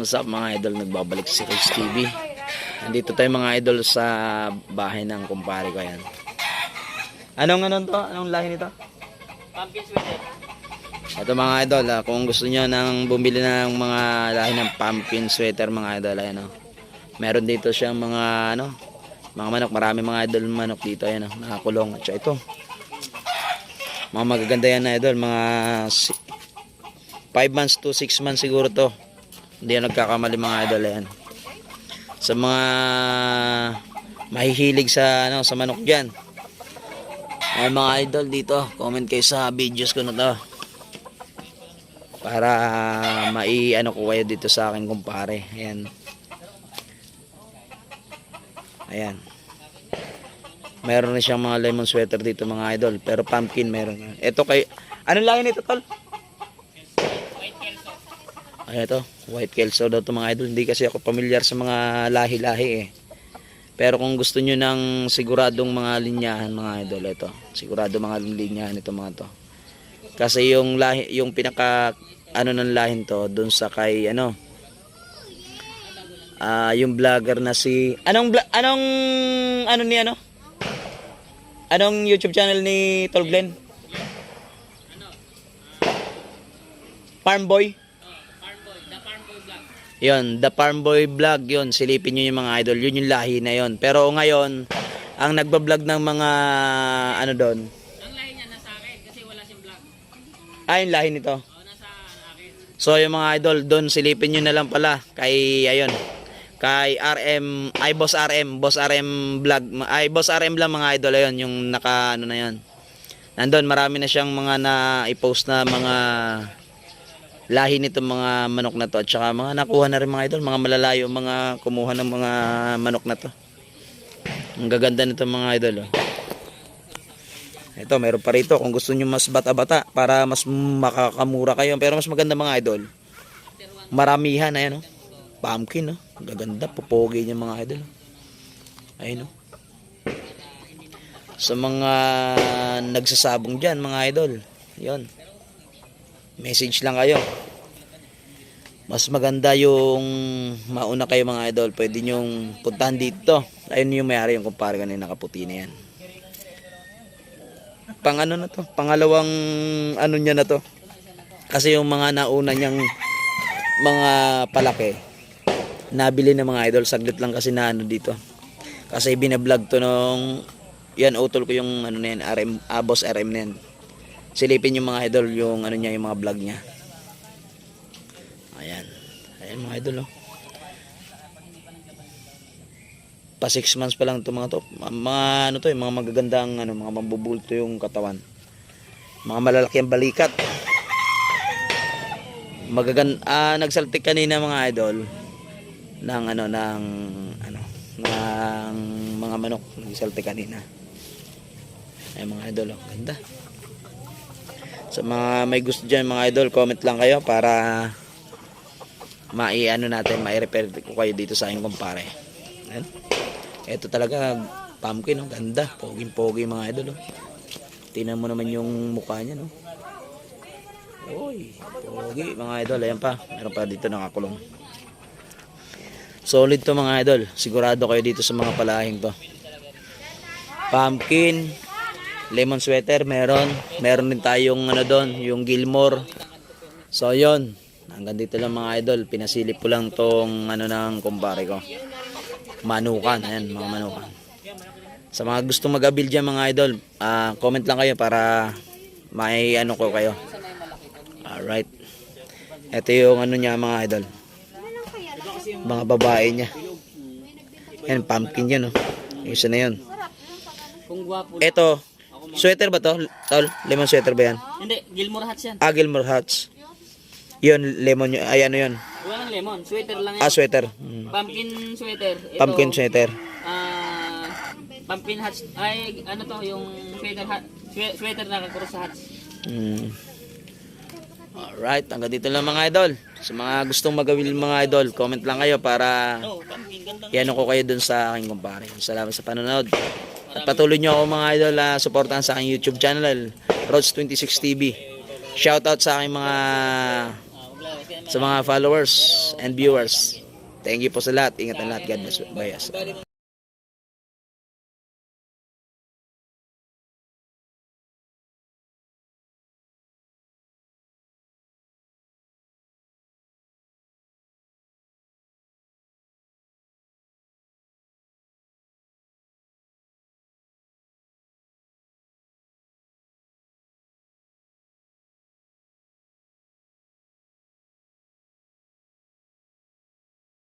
What's up mga idol, nagbabalik si Rich TV. Nandito tayo mga idol sa bahay ng kumpare ko yan. Anong lahi nito? Pumpkin sweater. Ito mga idol, kung gusto niyo nang bumili ng mga lahi ng pumpkin sweater mga idol, ayan oh. Meron dito siyang mga mga manok, marami mga idol manok dito, ayan oh, nakakulong. At ito, mga magaganda yan idol, mga 5 months to 6 months siguro to. Hindi yan nagkakamali mga idol yan. Sa mga mahihilig sa sa manok diyan. Ay mga idol dito, comment kayo sa videos ko na to. Para ko kayo dito sa akin kumpare. Ayan. Ayan. Meron na siyang mga lemon sweater dito mga idol, pero pumpkin meron. Ito kay anong lahi nito tol? Ay ito, white kelso daw to mga idol. Hindi kasi ako familiar sa mga lahi-lahi eh. Pero kung gusto nyo ng siguradong mga linyahan mga idol, ito. Sigurado mga linyahan ito mga to. Kasi yung lahi, yung pinaka ng lahin to doon sa kay yung vlogger na si anong YouTube channel ni Tol Glenn? Farm Boy. Yon, The Farm Boy Vlog, yon, silipin nyo yung mga idol, yun yung lahi na yon. Pero ngayon, ang nagbablog ng mga doon. Ang lahi niya nasa akin kasi wala siyang vlog. Yung lahi nito. Oo, nasa akin. So yung mga idol, doon silipin nyo na lang pala kay kay RM, Boss RM, Boss RM Vlog, Boss RM lang mga idol, ayun, yung naka na yan. Nandun, marami na siyang mga na-i-post na mga lahi nito mga manok na to, at saka mga nakuha na rin mga idol, mga malalayo mga kumuha ng mga manok na to. Ang gaganda nito mga idol oh. Ito meron pa rito kung gusto niyo mas bata-bata para mas makakamura kayo, pero mas maganda mga idol, maramihan. Ayan oh, pumpkin oh, gaganda, pupogi niya mga idol oh. Ayun oh, sa mga nagsasabong dyan mga idol, yon, message lang kayo. Mas maganda yung mauna kayo mga idol, pwede nyong puntahan dito. Ayun yung may-ari, yung kumpare kanina nakaputi na yan. Na to, pangalawang niya na to. Kasi yung mga nauna niyang mga palaki, nabili ng mga idol, saglit lang kasi na dito. Kasi binablog to nung yan, utol ko yung na yan, RM, Boss RM na yan. Silipin yung mga idol yung niya, yung mga vlog niya. Ayan. Ayan mga idol oh. Pa 6 months pa lang to mga to. Mga yung mga magagandang mga mambubulto yung katawan. Mga malalaki ang balikat. Nagsaltik kanina mga idol ng ng mga manok, nagsaltik kanina. Ay mga idol oh, ganda. Sa mga may gusto dyan mga idol, comment lang kayo para mai-repair ko kayo dito sa aking kumpare. Ayan. Ito talaga pumpkin oh, ganda, pogi mga idol oh. Tingnan mo naman yung mukha niya no. Oy, pogi mga idol. Ayan pa, meron pa dito nakakulong. Solid to mga idol, sigurado kayo dito sa mga palahing to. Pumpkin, lemon sweater meron din tayong doon, yung Gilmore. So yon, hanggang dito lang mga idol, pinasilip ko lang tong ng kumpare ko, manukan. Ayan mga manukan. Sa mga gustong mag-abil dyan mga idol, comment lang kayo para may ko kayo. Alright, ito yung niya mga idol, mga babae niya. Ayan, pumpkin yan oh. Isa na yun. Ito sweater ba to? Tol, lemon sweater ba yan? Hindi, Gilmore hats yan. Gilmore hats. Yun, lemon yun. Ay, yun? Walang lemon, sweater lang yan. Sweater. Pumpkin sweater. Ito, pumpkin sweater. Pumpkin hats. Ay, to, yung sweater hat. Sweater na cross hats. Alright, hanggang dito lang mga idol. Sa mga gustong magawin mga idol, comment lang kayo para ko kayo dun sa aking kumpare. Salamat sa panonood. At patuloy nyo ako mga idol, supportahan sa aking YouTube channel, Roads 26 TV. Shoutout sa aking mga sa mga followers and viewers. Thank you po sa lahat. Ingat ang lahat. God bless. Bye.